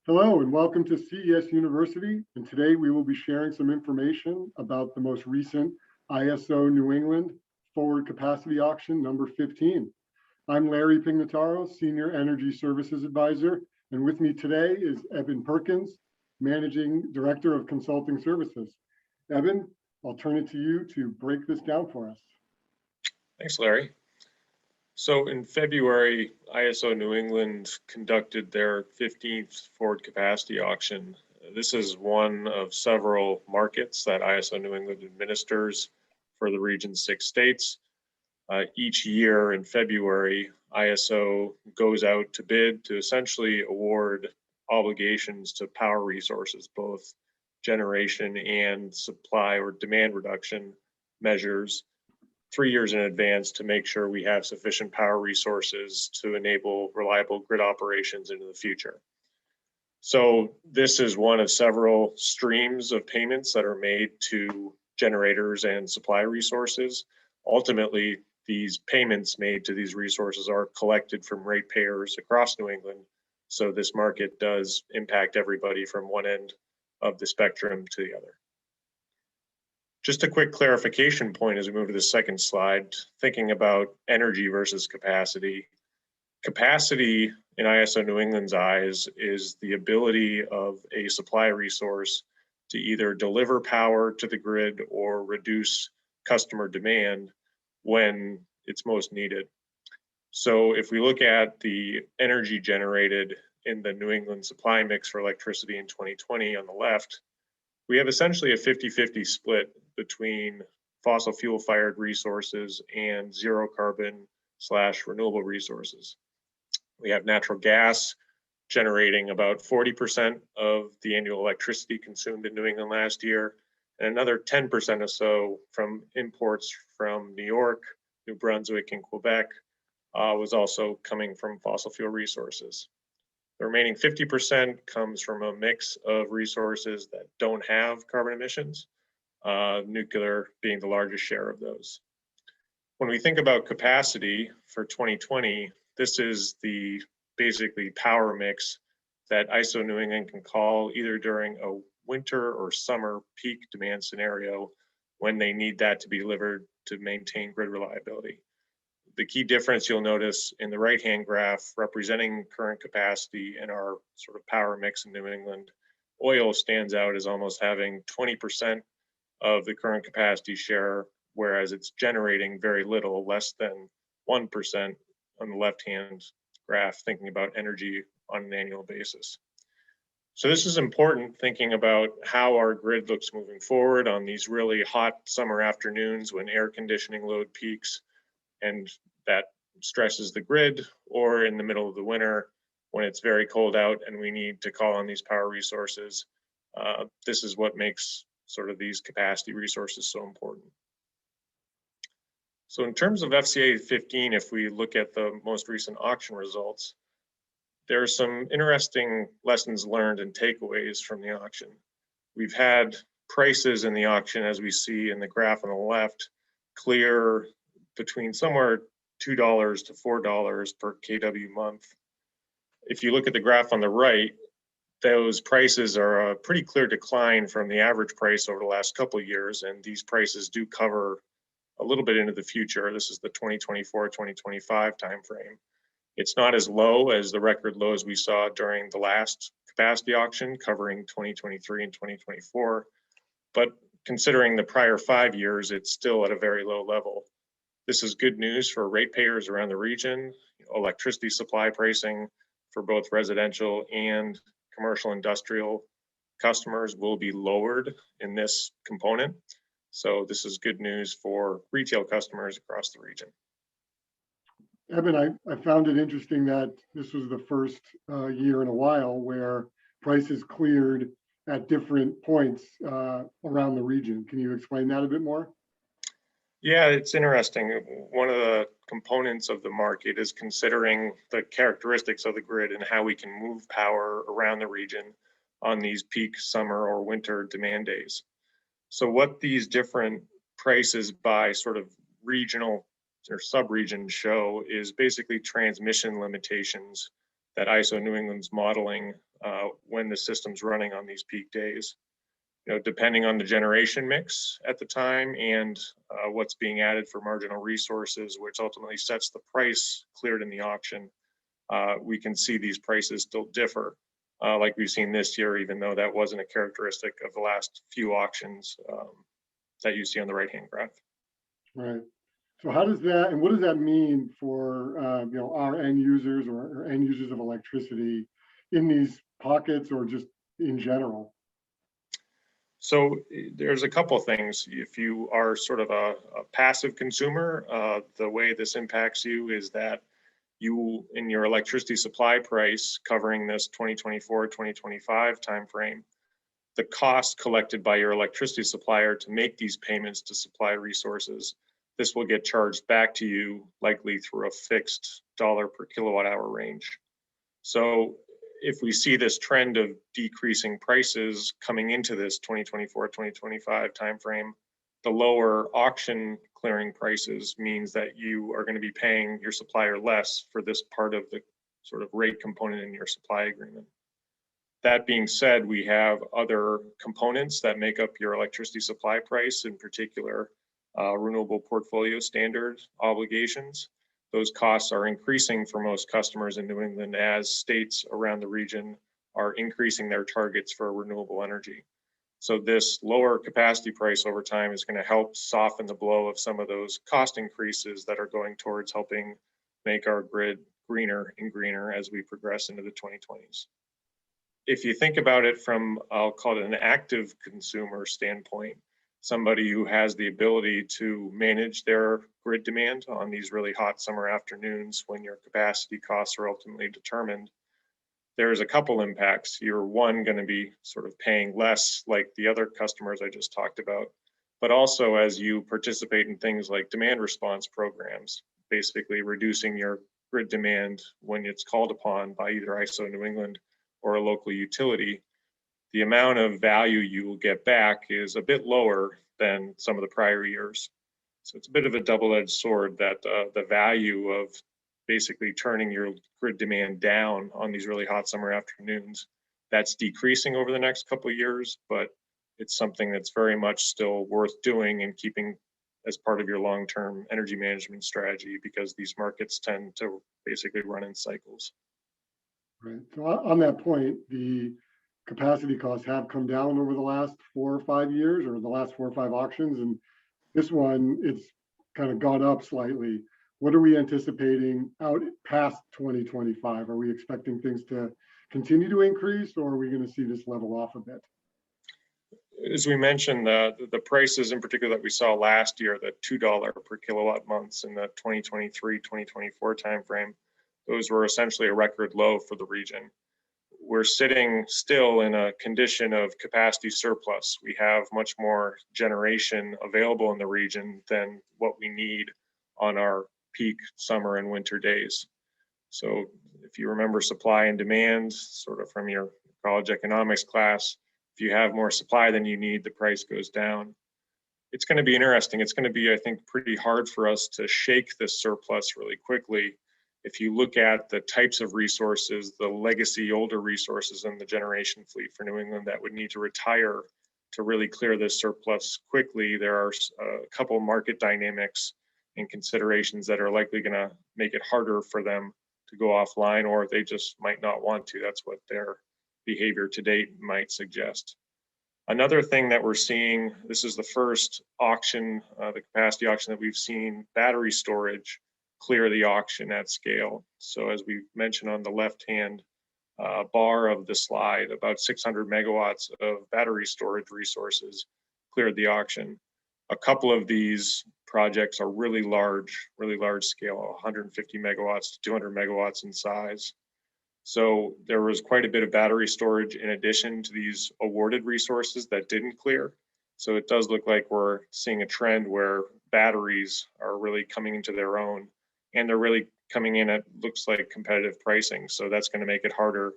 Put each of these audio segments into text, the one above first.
Hello and welcome to CES University, and today we will be sharing some information about the most recent ISO New England Forward Capacity Auction number 15. I'm Larry Pignataro, Senior Energy Services Advisor, and with me today is Eben Perkins, Managing Director of Consulting Services. Eben, I'll turn it to you to break this down for us. Thanks, Larry. So in February, ISO New England conducted their 15th forward capacity auction. This is one of several markets that ISO New England administers for the region's 6 states. Each year in February, ISO goes out to bid to essentially award obligations to power resources, both generation and supply or demand reduction measures 3 years in advance to make sure we have sufficient power resources to enable reliable grid operations into the future. So this is one of several streams of payments that are made to generators and supply resources. Ultimately, these payments made to these resources are collected from ratepayers across New England. So this market does impact everybody from one end of the spectrum to the other. Just a quick clarification point as we move to the second slide, thinking about energy versus capacity. Capacity in ISO New England's eyes is the ability of a supply resource to either deliver power to the grid or reduce customer demand when it's most needed. So if we look at the energy generated in the New England supply mix for electricity in 2020 on the left, we have essentially a 50-50 split between fossil fuel fired resources and zero carbon / renewable resources. We have natural gas generating about 40% of the annual electricity consumed in New England last year, and another 10% or so from imports from New York, New Brunswick, and Quebec was also coming from fossil fuel resources. The remaining 50% comes from a mix of resources that don't have carbon emissions, nuclear being the largest share of those. When we think about capacity for 2020, this is the basically power mix that ISO New England can call either during a winter or summer peak demand scenario when they need that to be delivered to maintain grid reliability. The key difference you'll notice in the right-hand graph representing current capacity in our sort of power mix in New England, oil stands out as almost having 20% of the current capacity share, whereas it's generating very little, less than 1% on the left-hand graph, thinking about energy on an annual basis. So this is important thinking about how our grid looks moving forward on these really hot summer afternoons when air conditioning load peaks and that stresses the grid, or in the middle of the winter when it's very cold out and we need to call on these power resources. This is what makes sort of these capacity resources so important. So in terms of FCA 15, if we look at the most recent auction results, there are some interesting lessons learned and takeaways from the auction. We've had prices in the auction, as we see in the graph on the left, clear between somewhere $2 to $4 per kW month. If you look at the graph on the right, those prices are a pretty clear decline from the average price over the last couple of years, and these prices do cover a little bit into the future. This is the 2024-2025 timeframe. It's not as low as the record lows we saw during the last capacity auction covering 2023 and 2024, but considering the prior 5 years, it's still at a very low level. This is good news for ratepayers around the region. Electricity supply pricing for both residential and commercial industrial customers will be lowered in this component. So this is good news for retail customers across the region. Eben, I found it interesting that this was the first year in a while where prices cleared at different points around the region. Can you explain that a bit more? Yeah, it's interesting. One of the components of the market is considering the characteristics of the grid and how we can move power around the region on these peak summer or winter demand days. So what these different prices by sort of regional or sub-region show is basically transmission limitations that ISO New England's modeling when the system's running on these peak days. Depending on the generation mix at the time and what's being added for marginal resources, which ultimately sets the price cleared in the auction, we can see these prices still differ, like we've seen this year, even though that wasn't a characteristic of the last few auctions that you see on the right-hand graph. Right. So how does that, and what does that mean for our end users or end users of electricity in these pockets or just in general? So there's a couple things. If you are sort of a passive consumer, the way this impacts you is that you, in your electricity supply price covering this 2024-2025 timeframe, the cost collected by your electricity supplier to make these payments to supply resources, this will get charged back to you likely through a fixed dollar per kilowatt hour range. So if we see this trend of decreasing prices coming into this 2024-2025 timeframe, the lower auction clearing prices means that you are going to be paying your supplier less for this part of the sort of rate component in your supply agreement. That being said, we have other components that make up your electricity supply price, in particular, renewable portfolio standard obligations. Those costs are increasing for most customers in New England as states around the region are increasing their targets for renewable energy. So this lower capacity price over time is going to help soften the blow of some of those cost increases that are going towards helping make our grid greener and greener as we progress into the 2020s. If you think about it from, I'll call it an active consumer standpoint, somebody who has the ability to manage their grid demand on these really hot summer afternoons when your capacity costs are ultimately determined, there's a couple impacts. You're one, going to be sort of paying less like the other customers I just talked about, but also as you participate in things like demand response programs, basically reducing your grid demand when it's called upon by either ISO New England or a local utility, the amount of value you will get back is a bit lower than some of the prior years. So it's a bit of a double-edged sword that the value of basically turning your grid demand down on these really hot summer afternoons, that's decreasing over the next couple of years, but it's something that's very much still worth doing and keeping as part of your long-term energy management strategy, because these markets tend to basically run in cycles. Right. So on that point, the capacity costs have come down over the last 4 or 5 years, or the last 4 or 5 auctions, and this one it's kind of gone up slightly. What are we anticipating out past 2025? Are we expecting things to continue to increase, or are we going to see this level off a bit? As we mentioned, the prices in particular that we saw last year, the $2 per kilowatt months in the 2023-2024 timeframe, those were essentially a record low for the region. We're sitting still in a condition of capacity surplus. We have much more generation available in the region than what we need on our peak summer and winter days. So if you remember supply and demand, sort of from your college economics class, if you have more supply than you need, the price goes down. It's going to be interesting. It's going to be, I think, pretty hard for us to shake this surplus really quickly. If you look at the types of resources, the legacy older resources in the generation fleet for New England that would need to retire to really clear this surplus quickly, there are a couple of market dynamics and considerations that are likely going to make it harder for them to go offline, or they just might not want to. That's what their behavior to date might suggest. Another thing that we're seeing, this is the first auction, the capacity auction that we've seen battery storage clear the auction at scale. So as we mentioned on the left-hand bar of the slide, about 600 megawatts of battery storage resources cleared the auction. A couple of these projects are really large scale, 150 megawatts to 200 megawatts in size. So there was quite a bit of battery storage in addition to these awarded resources that didn't clear. So it does look like we're seeing a trend where batteries are really coming into their own, and they're really coming in at, looks like, competitive pricing. So that's going to make it harder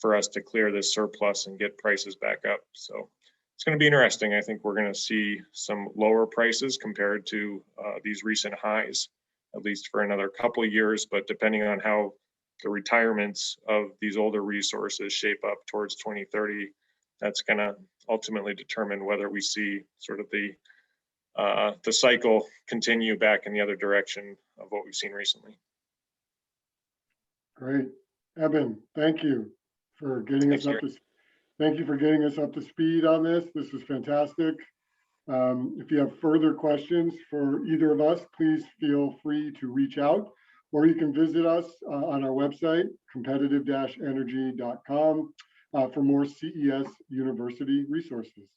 for us to clear this surplus and get prices back up. So it's going to be interesting. I think we're going to see some lower prices compared to these recent highs, at least for another couple of years. But depending on how retirements of these older resources shape up towards 2030, that's going to ultimately determine whether we see sort of the cycle continue back in the other direction of what we've seen recently. Great. Eben, thank you for getting us up to speed on this. This is fantastic. If you have further questions for either of us, please feel free to reach out, or you can visit us on our website, competitive-energy.com, for more CES University resources.